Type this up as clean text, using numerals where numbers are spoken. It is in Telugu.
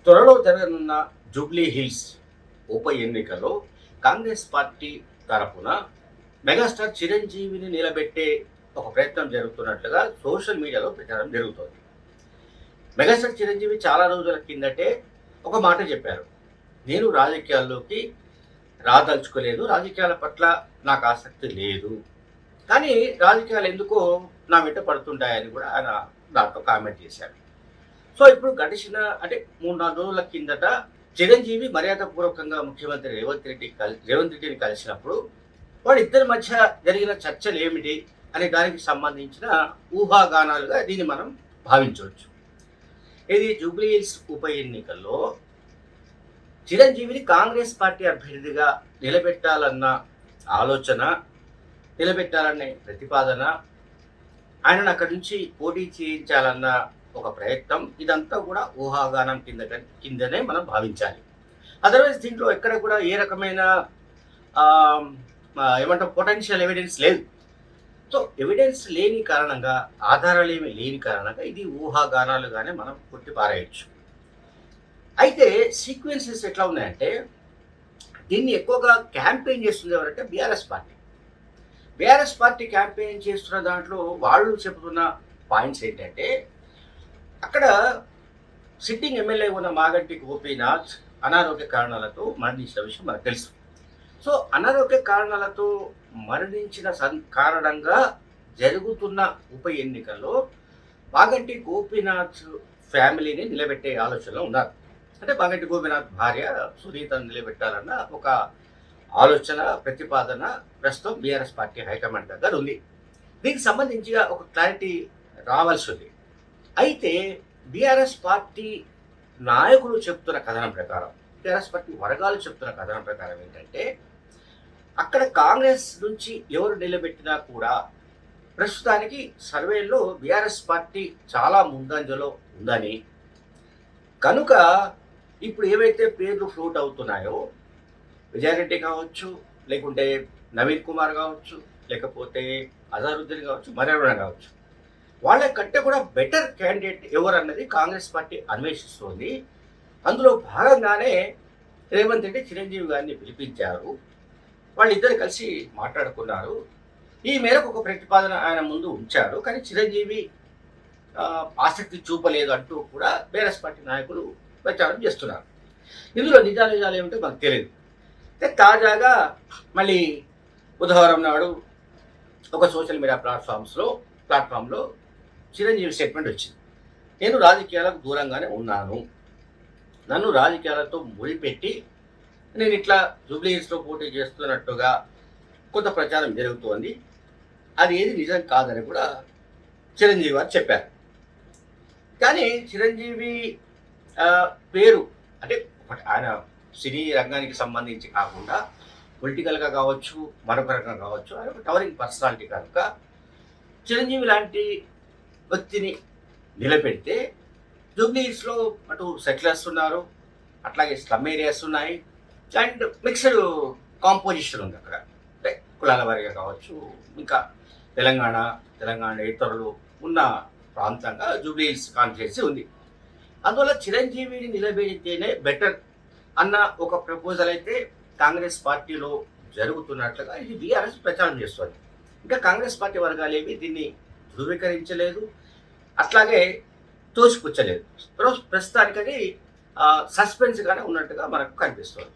త్వరలో జరగనున్న జూబ్లీ హిల్స్ ఉప ఎన్నికలో కాంగ్రెస్ పార్టీ తరపున మెగాస్టార్ చిరంజీవిని నిలబెట్టే ఒక ప్రయత్నం జరుగుతున్నట్లుగా సోషల్ మీడియాలో ప్రచారం జరుగుతోంది. మెగాస్టార్ చిరంజీవి చాలా రోజుల కిందటే ఒక మాట చెప్పారు. నేను రాజకీయాల్లోకి రాదలుచుకోలేదు, రాజకీయాల పట్ల నాకు ఆసక్తి లేదు, కానీ రాజకీయాలు ఎందుకో నా వెంట పడుతుంటాయని కూడా ఆయన దాంట్లో కామెంట్ చేశారు. సో ఇప్పుడు గడిచిన 3-4 రోజుల కిందట చిరంజీవి మర్యాదపూర్వకంగా ముఖ్యమంత్రి రేవంత్ రెడ్డిని కలిసినప్పుడు వాళ్ళిద్దరి మధ్య జరిగిన చర్చలు ఏమిటి అనే దానికి సంబంధించిన ఊహాగానాలుగా దీన్ని మనం భావించవచ్చు. ఇది జూబ్లీ హిల్స్ ఉప ఎన్నికల్లో చిరంజీవిని కాంగ్రెస్ పార్టీ అభ్యర్థిగా నిలబెట్టాలన్న ఆలోచన, నిలబెట్టాలనే ప్రతిపాదన, ఆయనను అక్కడి నుంచి పోటీ చేయించాలన్న ఒక ప్రయత్నం, ఇదంతా కూడా ఊహాగానం కిందనే మనం భావించాలి. అదర్వైజ్ దీంట్లో ఎక్కడ కూడా ఏ రకమైన పొటెన్షియల్ ఎవిడెన్స్ లేదు. సో ఎవిడెన్స్ లేని కారణంగా, ఆధారాలు ఏమి లేని కారణంగా ఇది ఊహాగానాలుగానే మనం కొట్టి పారేయచ్చు. అయితే సీక్వెన్సెస్ ఎట్లా ఉన్నాయంటే, దీన్ని ఎక్కువగా క్యాంపెయిన్ చేస్తుంది ఎవరంటే BRS party. BRS party campaign చేస్తున్న దాంట్లో వాళ్ళు చెబుతున్న పాయింట్స్ ఏంటంటే, అక్కడ సిట్టింగ్ ఎమ్మెల్యే ఉన్న మాగంటి గోపీనాథ్ అనారోగ్య కారణాలతో మరణించిన విషయం మనకు తెలుసు. సో అనారోగ్య కారణాలతో మరణించిన కారణంగా జరుగుతున్న ఉప ఎన్నికల్లో మాగంటి గోపీనాథ్ ఫ్యామిలీని నిలబెట్టే ఆలోచనలో ఉన్నారు. అంటే మాగంటి గోపీనాథ్ భార్య సునీతను నిలబెట్టాలన్న ఒక ఆలోచన, ప్రతిపాదన ప్రస్తుతం బీఆర్ఎస్ పార్టీ హైకమాండ్ దగ్గర ఉంది. దీనికి సంబంధించి ఒక క్లారిటీ రావాల్సి ఉంది. అయితే బీఆర్ఎస్ పార్టీ నాయకులు చెప్తున్న కథనం ప్రకారం, బీఆర్ఎస్ పార్టీ వర్గాలు చెప్తున్న కథనం ప్రకారం ఏంటంటే, అక్కడ కాంగ్రెస్ నుంచి ఎవరు నిలబెట్టినా కూడా ప్రస్తుతానికి సర్వేలో బీఆర్ఎస్ పార్టీ చాలా ముందంజలో ఉందని, కనుక ఇప్పుడు ఏవైతే పేర్లు ఫ్లోట్ అవుతున్నాయో, విజయారెడ్డి కావచ్చు, లేకుంటే నవీన్ కుమార్ కావచ్చు, లేకపోతే అజారుద్దీన్ కావచ్చు, మరెవరైనా కావచ్చు, వాళ్ళ కంటే కూడా బెటర్ క్యాండిడేట్ ఎవరు అన్నది కాంగ్రెస్ పార్టీ అన్వేషిస్తోంది. అందులో భాగంగానే రేవంత్ రెడ్డి చిరంజీవి గారిని పిలిపించారు. వాళ్ళిద్దరు కలిసి మాట్లాడుకున్నారు. ఈ మేరకు ఒక ప్రతిపాదన ఆయన ముందు ఉంచారు. కానీ చిరంజీవి ఆసక్తి చూపలేదు అంటూ కూడా బీఆర్ఎస్ పార్టీ నాయకులు ప్రచారం చేస్తున్నారు. ఇందులో నిజాలు ఏమిటో మనకు తెలియదు. తాజాగా మళ్ళీ బుధవారం నాడు ఒక సోషల్ మీడియా ప్లాట్ఫామ్లో చిరంజీవి స్టేట్మెంట్ వచ్చింది. నేను రాజకీయాలకు దూరంగానే ఉన్నాను, నన్ను రాజకీయాలతో ముడిపెట్టి నేను ఇట్లా జూబ్లీ హిల్స్లో పోటీ చేస్తున్నట్టుగా కొంత ప్రచారం జరుగుతోంది, అది ఏది నిజం కాదని కూడా చిరంజీవి వారు చెప్పారు. కానీ చిరంజీవి పేరు ఆయన సినీ రంగానికి సంబంధించి కాకుండా పొలిటికల్గా కావచ్చు, మరొక రకంగా కావచ్చు, ఆయన ఒక టవరింగ్ పర్సనాలిటీ కనుక చిరంజీవి లాంటి వ్యక్తిని నిలబెడితే జూబ్లీ హిల్స్లో అటు సెటిలర్స్ ఉన్నారు, అట్లాగే స్లమ్ ఏరియాస్ ఉన్నాయి, అండ్ మిక్స్డ్ కాంపోజిషన్ ఉంది అక్కడ. అంటే కులాల వారిగా కావచ్చు, ఇంకా తెలంగాణ ఇతరులు ఉన్న ప్రాంతంగా జూబ్లీ హిల్స్ కాన్స్టిట్యుయెన్సీ ఉంది. అందువల్ల చిరంజీవిని నిలబెడితేనే బెటర్ అన్న ఒక ప్రపోజల్ అయితే కాంగ్రెస్ పార్టీలో జరుగుతున్నట్లుగా ఇది బీఆర్ఎస్ ప్రచారం చేస్తుంది. ఇంకా కాంగ్రెస్ పార్టీ వర్గాలు ఏవి దీన్ని ధృవీకరించలేదు, అట్లాగే తోసిపుచ్చలేదు. ప్రస్తుతానికి అది సస్పెన్స్గానే ఉన్నట్టుగా మనకు కనిపిస్తుంది.